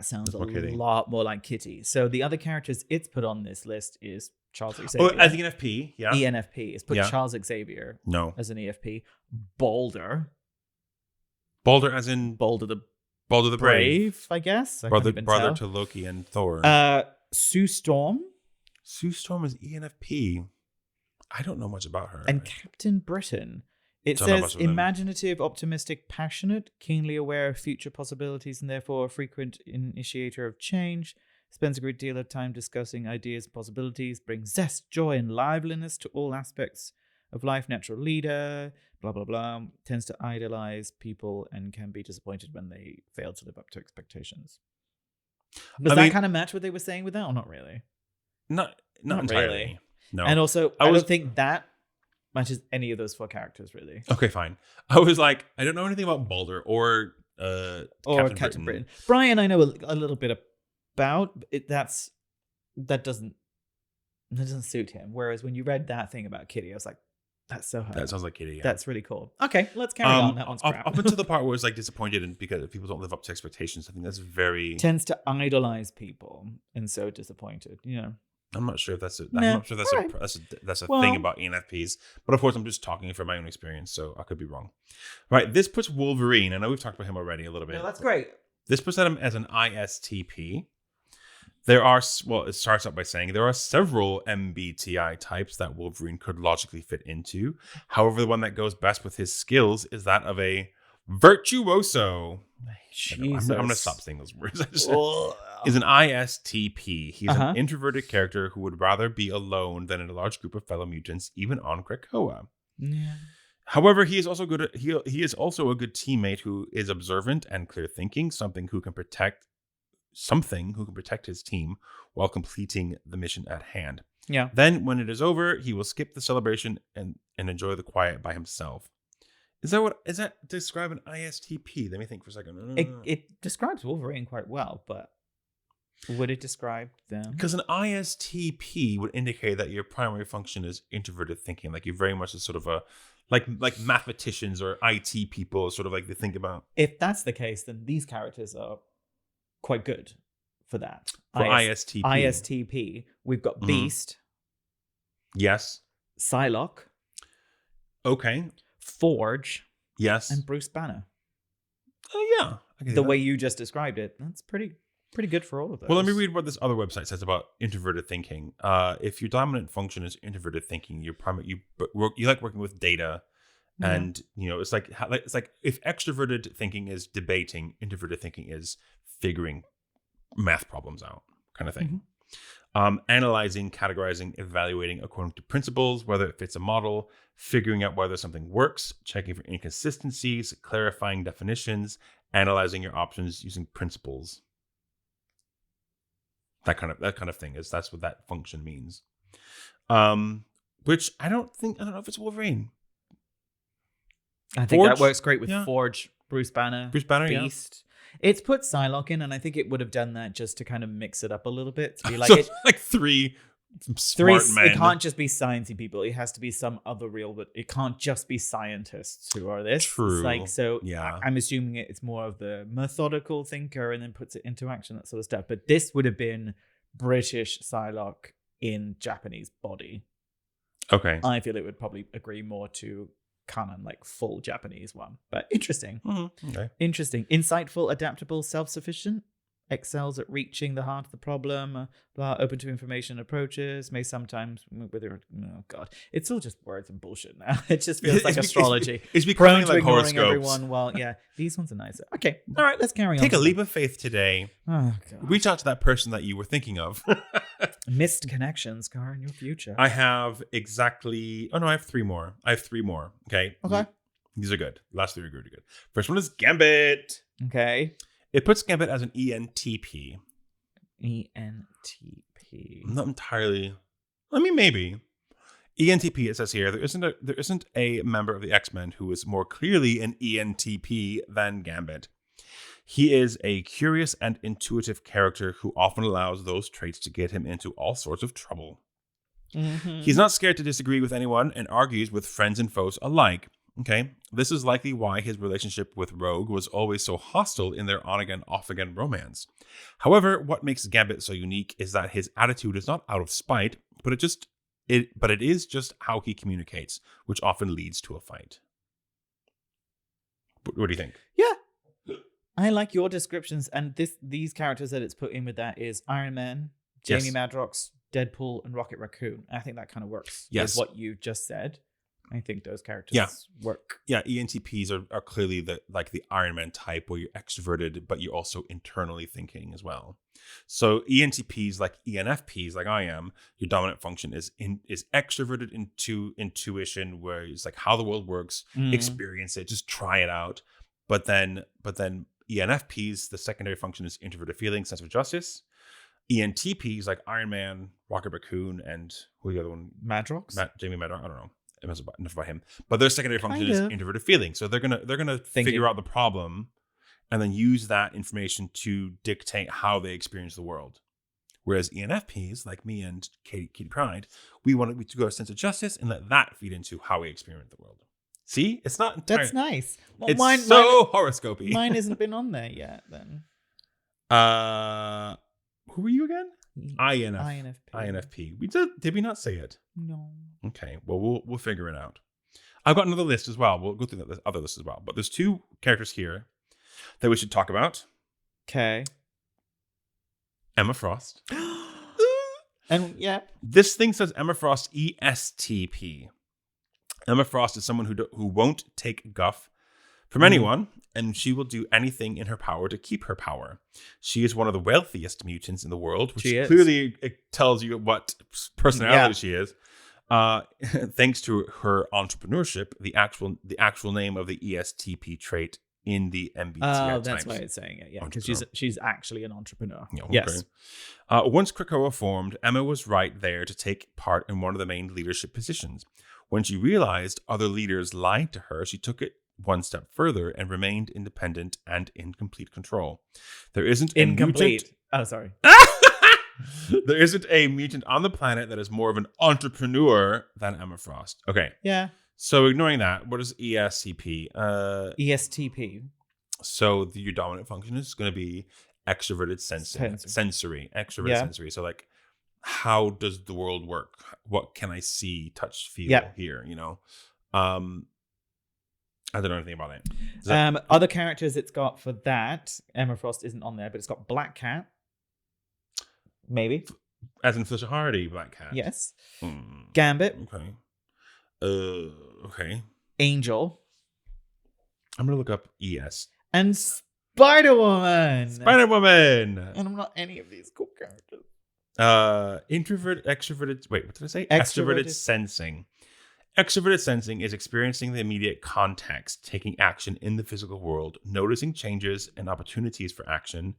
sounds a lot more like Kitty. So the other characters it's put on this list is Charles Xavier.
Oh, as ENFP, yeah.
ENFP. It's put Charles Xavier.
No.
As an EFP. Balder.
Balder as in
Balder the
Brave,
I guess.
Brother to Loki and Thor.
Sue Storm.
Sue Storm is ENFP. I don't know much about her.
And Captain Britain. It says imaginative, optimistic, passionate, keenly aware of future possibilities, and therefore a frequent initiator of change. Spends a great deal of time discussing ideas and possibilities. Brings zest, joy, and liveliness to all aspects of life. Natural leader. Blah, blah, blah. Tends to idolize people and can be disappointed when they fail to live up to expectations. Does that kind of match what they were saying with that, or not really?
Not entirely.
Really.
No.
And also, I don't think that matches any of those four characters, really.
Okay, fine. I was like, I don't know anything about Balder or Captain Britain.
Brian, I know a little bit about it. That doesn't suit him. Whereas when you read that thing about Kitty, I was like, that's so hard.
That sounds like Kitty. Yeah.
That's really cool. Okay, let's carry on. That one's crap.
Up until the part where it's like disappointed and because people don't live up to expectations. I think that's very
tends to idolize people and so disappointed.
I'm not sure if that's a thing about ENFPs, but of course I'm just talking from my own experience, so I could be wrong. Right, this puts Wolverine. I know we've talked about him already a little bit.
No, that's great.
This puts him as an ISTP. It starts out by saying there are several MBTI types that Wolverine could logically fit into. However, the one that goes best with his skills is that of a virtuoso. I'm going to stop saying those words. Is an ISTP. He's an introverted character who would rather be alone than in a large group of fellow mutants, even on Krakoa.
Yeah.
However, he is also good. He is also a good teammate who is observant and clear thinking, something who can protect his team while completing the mission at hand.
Yeah.
Then, when it is over, he will skip the celebration and enjoy the quiet by himself. Is that describe an ISTP? Let me think for a second.
It describes Wolverine quite well, but would it describe them?
Because an ISTP would indicate that your primary function is introverted thinking. Like you're very much a sort of a like mathematicians or IT people, sort of like they think about.
If that's the case, then these characters are quite good for that.
For
ISTP, we've got Beast.
Yes.
Psylocke.
Okay.
Forge.
Yes.
And Bruce Banner.
Oh, yeah.
The way you just described it, that's pretty good for all of those.
Well, let me read what this other website says about introverted thinking. If your dominant function is introverted thinking, you like working with data, and it's like if extroverted thinking is debating, introverted thinking is figuring math problems out, kind of thing. Analyzing, categorizing, evaluating according to principles, whether it fits a model, figuring out whether something works, checking for inconsistencies, clarifying definitions, analyzing your options using principles. That kind of thing that's what that function means. Which I don't know if it's Wolverine.
I think Forge, that works great with Forge, Bruce Banner,
Beast.
Yeah. It's put Psylocke in, and I think it would have done that just to kind of mix it up a little bit. To be like,
so like three smart men.
It can't just be sciencey people. It has to be some other real, but it can't just be scientists who are this.
True.
It's like, so
yeah.
I'm assuming it's more of the methodical thinker and then puts it into action, that sort of stuff. But this would have been British Psylocke in Japanese body.
Okay.
I feel it would probably agree more to canon, like full Japanese one. But interesting.
Mm-hmm. Okay.
Interesting. Insightful, adaptable, self-sufficient. Excels at reaching the heart of the problem, open to information approaches, may sometimes oh god, it's all just words and bullshit now. It just feels like astrology.
It's becoming
prone
like
to
horoscopes.
Everyone. Well, yeah, these ones are nicer. Okay, all right, let's carry on.
Take a leap of faith today.
Oh, god.
Reach out to that person that you were thinking of.
Missed connections, Car, in your future.
I have exactly. Oh no, I have three more. Okay.
Okay.
These are good. Last three are good. First one is Gambit.
Okay.
It puts Gambit as an ENTP.
ENTP.
I'm not entirely. I mean, maybe. ENTP, it says here, there isn't a member of the X-Men who is more clearly an ENTP than Gambit. He is a curious and intuitive character who often allows those traits to get him into all sorts of trouble.
Mm-hmm.
He's not scared to disagree with anyone and argues with friends and foes alike. Okay, this is likely why his relationship with Rogue was always so hostile in their on-again, off-again romance. However, what makes Gambit so unique is that his attitude is not out of spite, but it is just how he communicates, which often leads to a fight. What do you think?
Yeah, I like your descriptions, and these characters that it's put in with that is Iron Man, Jamie Madrox, Deadpool, and Rocket Raccoon. I think that kind of works with what you just said. I think those characters work.
Yeah, ENTPs are clearly the Iron Man type, where you're extroverted, but you're also internally thinking as well. So ENTPs, like ENFPs, like I am, your dominant function is extroverted into intuition, where it's like how the world works, experience it, just try it out. But then ENFPs, the secondary function is introverted feeling, sense of justice. ENTPs, like Iron Man, Rocket Raccoon, and who's the other one?
Madrox?
Jamie Madrox. I don't know. Enough about him, but their secondary function is introverted feeling. So they're gonna figure out the problem, and then use that information to dictate how they experience the world. Whereas ENFPs, like me and Katie Pride, we want to go a sense of justice and let that feed into how we experience the world. See, it's not entirely.
That's nice. Well,
it's
mine
horoscopy.
Mine hasn't been on there yet. Then.
Who are you again?
INFP.
INFP. Did we not say it?
No.
Okay. Well, we'll figure it out. I've got another list as well. We'll go through the other list as well. But there's two characters here that we should talk about.
Okay.
Emma Frost.
And yeah.
This thing says Emma Frost ESTP. Emma Frost is someone who won't take guff from anyone, and she will do anything in her power to keep her power. She is one of the wealthiest mutants in the world, which clearly it tells you what personality she is. Thanks to her entrepreneurship, the actual name of the ESTP trait in the MBTI.
Oh, that's why it's saying it. Yeah, because she's actually an entrepreneur.
Yeah,
yes.
Okay. Once Krakoa formed, Emma was right there to take part in one of the main leadership positions. When she realized other leaders lied to her, she took it one step further and remained independent and in complete control. There isn't a mutant.
Oh, sorry.
There isn't a mutant on the planet that is more of an entrepreneur than Emma Frost. Okay.
Yeah.
So ignoring that, what is ESTP?
ESTP.
So your dominant function is going to be extroverted sensory. Extroverted sensory. So like, how does the world work? What can I see, touch, feel, hear? You know. I don't know anything about it.
Other characters it's got for that, Emma Frost isn't on there, but it's got Black Cat. Maybe.
As in Felicia Hardy, Black Cat.
Yes. Gambit.
Okay. Okay.
Angel.
I'm going to look up ES.
And Spider-Woman.
Spider-Woman.
And I'm not any of these cool characters.
Introvert, extroverted. Wait, what did I say?
Extroverted
sensing. Extroverted sensing is experiencing the immediate context, taking action in the physical world, noticing changes and opportunities for action,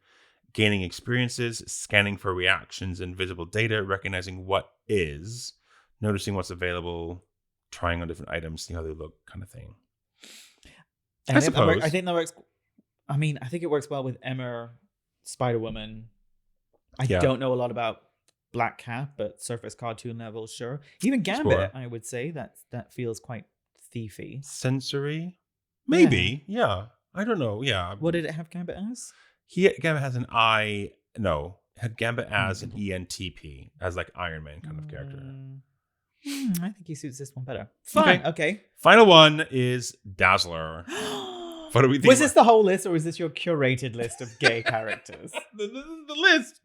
gaining experiences, scanning for reactions and visible data, recognizing what is, noticing what's available, trying on different items, see how they look, kind of thing.
I think that works I mean, I think it works well with Emma, Spider-Woman. I
Yeah.
don't know a lot about Black Cat, but surface cartoon level, sure. Even Gambit,
Sure.
I would say that feels quite thiefy.
Sensory? Maybe. Yeah. I don't know. Yeah.
What did it have Gambit as?
Gambit has an I. No, it had Gambit as an ENTP, as like Iron Man kind of character.
I think he suits this one better. Fine. Okay.
Final one is Dazzler. What do we think?
Was this the whole list, or was this your curated list of gay characters?
the list.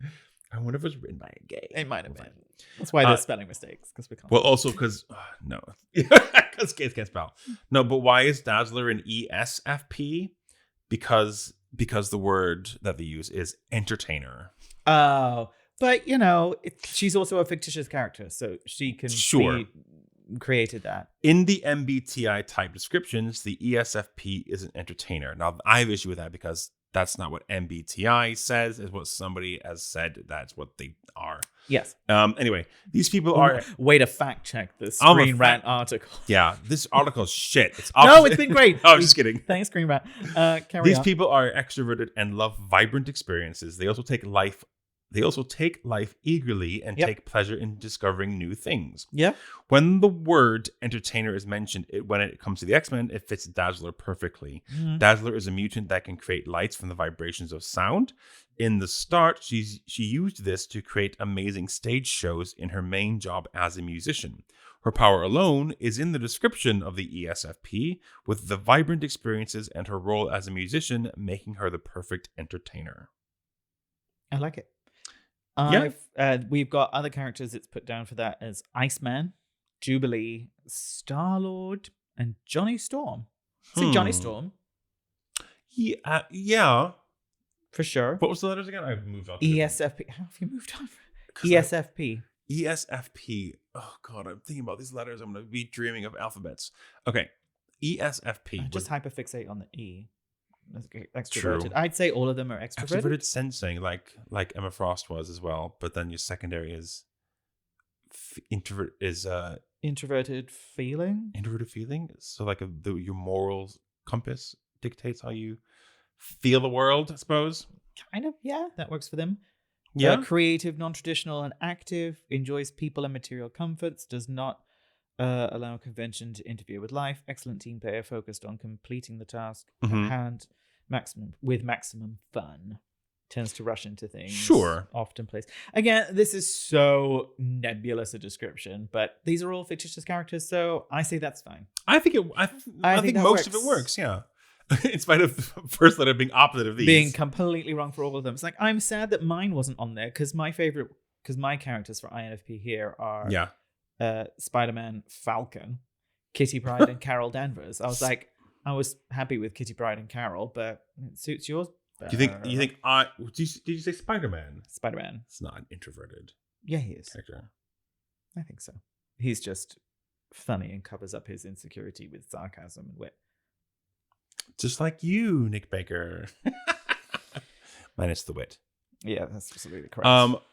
I wonder if it was written by a gay.
It might have been. That's why there's spelling mistakes, because we can't.
Well, also because no, because gays can't spell. No, but why is Dazzler an ESFP? Because the word that they use is entertainer.
Oh, but she's also a fictitious character, so she can be created that. In
the MBTI type descriptions, the ESFP is an entertainer. Now, I have issue with that because that's not what MBTI says. Is what somebody has said. That's what they are.
Yes.
Anyway, these people are.
Way to fact check the Screen Rant article.
Yeah, this article is shit.
No, it's been great.
I'm just kidding.
Thanks, Screen Rant.
These people are extroverted and love vibrant experiences. They also take life eagerly and take pleasure in discovering new things.
Yeah.
When the word entertainer is mentioned, when it comes to the X-Men, it fits Dazzler perfectly. Dazzler is a mutant that can create lights from the vibrations of sound. In the start, she used this to create amazing stage shows in her main job as a musician. Her power alone is in the description of the ESFP, with the vibrant experiences and her role as a musician making her the perfect entertainer.
I like it. We've got other characters it's put down for that as Iceman, Jubilee, Star-Lord, and Johnny Storm. See Johnny Storm?
Yeah.
For sure.
What was the letters again? I've moved on.
ESFP. How have you moved on? ESFP.
ESFP. Oh, God. I'm thinking about these letters. I'm going to be dreaming of alphabets. Okay. ESFP.
Just hyperfixate on the E. Extroverted. True. I'd say all of them are extroverted.
Extroverted sensing, like Emma Frost was as well. But then your secondary is
introverted feeling.
Introverted feeling. So like your moral compass dictates how you feel the world, I suppose.
Kind of, yeah. That works for them.
Yeah.
Creative, non-traditional, and active. Enjoys people and material comforts. Does not allow convention to interfere with life. Excellent team player, focused on completing the task at hand. Maximum fun. Tends to rush into things.
Sure.
Often plays. Again, this is so nebulous a description, but these are all fictitious characters, so I say that's fine.
I think most of it works, yeah. In spite of the first letter being opposite of these.
Being completely wrong for all of them. It's like, I'm sad that mine wasn't on there, because my characters for INFP here are Spider-Man, Falcon, Kitty Pryde, and Carol Danvers. I was happy with Kitty Pryde and Carol, but it suits yours better.
Do you think did you say Spider-Man?
Spider-Man.
It's not introverted.
Yeah, he is.
Character.
I think so. He's just funny and covers up his insecurity with sarcasm and wit.
Just like you, Nick Baker. Minus the wit.
Yeah, that's absolutely correct.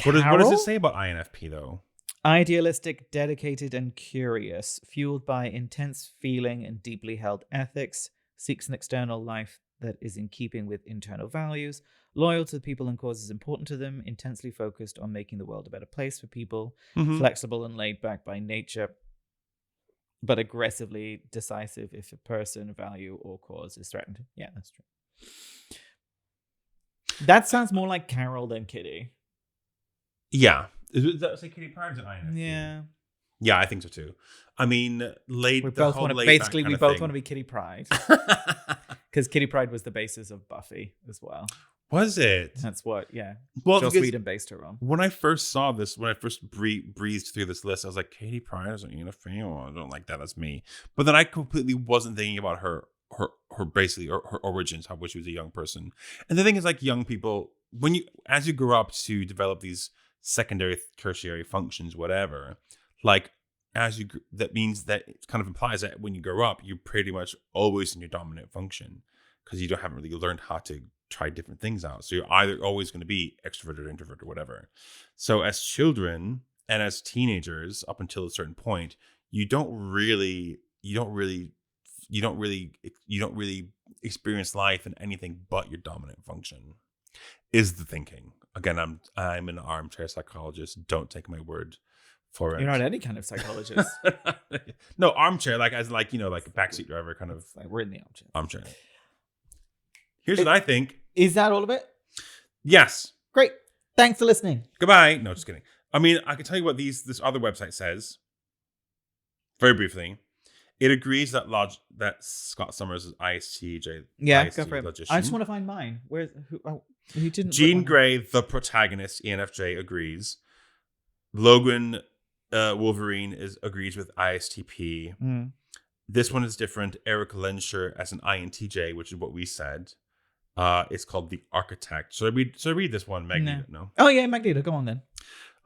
What does it say about INFP though?
Idealistic, dedicated, and curious, fueled by intense feeling and deeply held ethics, seeks an external life that is in keeping with internal values, loyal to the people and causes important to them, intensely focused on making the world a better place for people, flexible and laid back by nature, but aggressively decisive if a person, value, or cause is threatened. Yeah, that's true. That sounds more like Carol than Kitty.
Yeah. Does that say Kitty Pryde's an INFP?
Yeah.
Yeah, I think so too. I mean, we both want
to be Kitty Pryde. Because Kitty Pryde was the basis of Buffy as well.
Was it?
That's what, yeah.
Well,
Joss Whedon based her on.
When I first saw this, when I first breezed through this list, I was like, Kitty Pryde is an ENFP. Oh, I don't like that. That's me. But then I completely wasn't thinking about her basically, or her origins, how she was a young person. And the thing is, like, young people, as you grow up to develop these secondary, tertiary functions, whatever, like, that means that it kind of implies that when you grow up, you're pretty much always in your dominant function because you haven't really learned how to try different things out. So you're either always going to be extroverted or introvert or whatever. So as children and as teenagers, up until a certain point, you don't really experience life in anything but your dominant function is the thinking. Again, I'm an armchair psychologist. Don't take my word for it.
You're not any kind of psychologist.
No, armchair, like as like, you know, like a backseat driver kind of.
Like we're in the armchair.
Armchair. Here's what I think.
Is that all of it?
Yes.
Great. Thanks for listening.
Goodbye. No, just kidding. I mean, I can tell you what this other website says. Very briefly. It agrees that Scott Summers is ISTJ.
Yeah,
IST
go for it.
logician.
I just want to find mine. Who didn't?
Jean Grey, the protagonist, ENFJ, agrees. Logan Wolverine agrees with ISTP.
Mm.
This one is different. Eric Lensher as an INTJ, which is what we said. It's called The Architect. So I read this one, Magneto? No.
Oh yeah, Magneto. Go on then.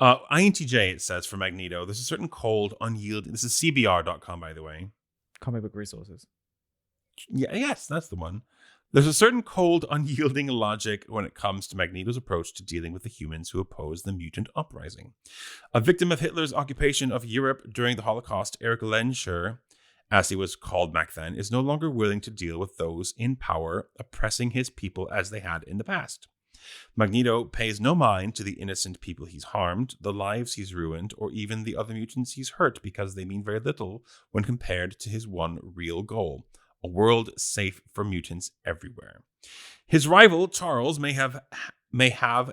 INTJ, it says for Magneto, there's a certain cold, unyielding. This is CBR.com, by the way.
Comic book resources.
Yeah, yes, that's the one. There's a certain cold, unyielding logic when it comes to Magneto's approach to dealing with the humans who oppose the mutant uprising. A victim of Hitler's occupation of Europe during the Holocaust, Eric Lensher, as he was called back then, is no longer willing to deal with those in power oppressing his people as they had in the past. Magneto pays no mind to the innocent people he's harmed, the lives he's ruined, or even the other mutants he's hurt because they mean very little when compared to his one real goal: a world safe for mutants everywhere. His rival, Charles, may have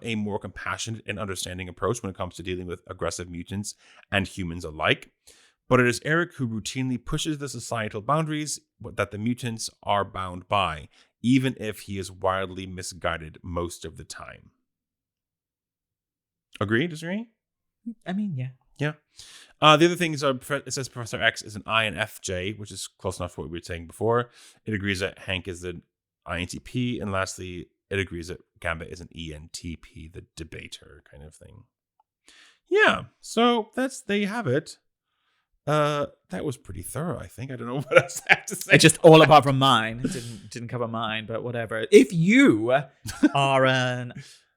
a more compassionate and understanding approach when it comes to dealing with aggressive mutants and humans alike. But it is Eric who routinely pushes the societal boundaries that the mutants are bound by, even if he is wildly misguided most of the time. Agree? Disagree?
I mean, yeah.
Yeah. The other thing is, it says Professor X is an INFJ, which is close enough to what we were saying before. It agrees that Hank is an INTP. And lastly, it agrees that Gambit is an ENTP, the debater kind of thing. Yeah. So there you have it. That was pretty thorough, I think. I don't know what else I have to say.
It's just all apart from mine. It didn't cover mine, but whatever. If you are an,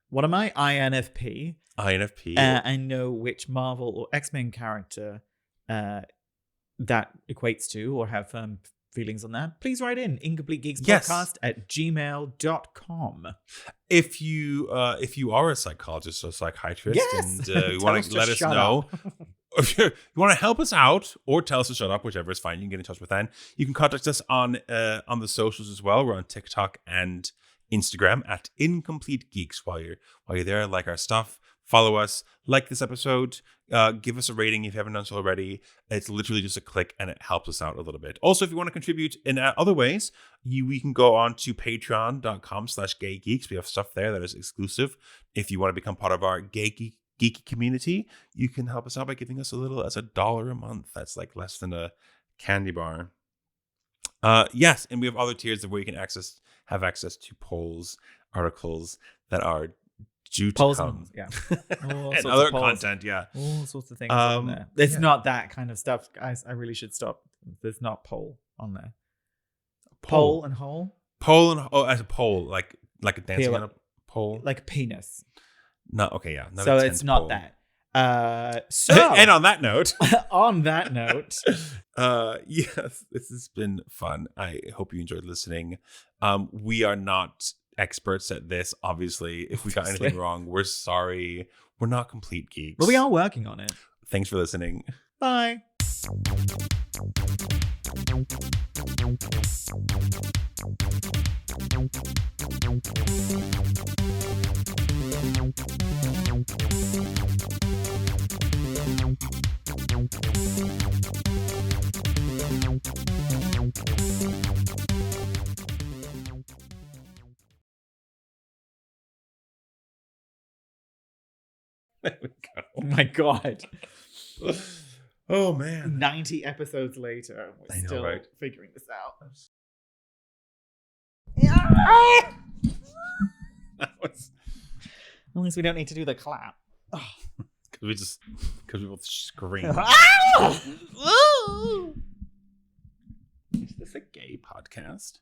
what am I? INFP.
INFP.
And know which Marvel or X-Men character that equates to, or have feelings on that, please write in incompletegeekspodcast at gmail.com.
If you are a psychologist or psychiatrist,
yes,
and you want to let us know, if you want to help us out or tell us to shut up, whichever is fine, you can get in touch with that. You can contact us on the socials as well. We're on TikTok and Instagram at Incomplete Geeks. While you're there, like our stuff, follow us, like this episode, give us a rating if you haven't done so already. It's literally just a click and it helps us out a little bit. Also, if you want to contribute in other ways, we can go on to patreon.com/gaygeeks. We have stuff there that is exclusive. If you want to become part of our geeky community, you can help us out by giving us a little as $1 a month. That's like less than a candy bar. Yes, and we have other tiers where you can have access to polls, articles that are due to
polls
come.
And
other content,
all sorts of things on there. It's not that kind of stuff, guys. I really should stop. There's not poll on there. Pole and hole.
As a pole, like a dancing on a pole,
like penis.
No, okay, yeah.
So it's not
pole.
That.
And on that note, yes, this has been fun. I hope you enjoyed listening. We are not experts at this, obviously. If we got anything wrong, we're sorry. We're not complete geeks,
but we are working on it.
Thanks for listening.
Bye.
There we go.
Oh my god.
Oh man.
90 episodes later, we're still figuring this out. At least we don't need to do the clap.
Because we both scream. Is this a gay podcast?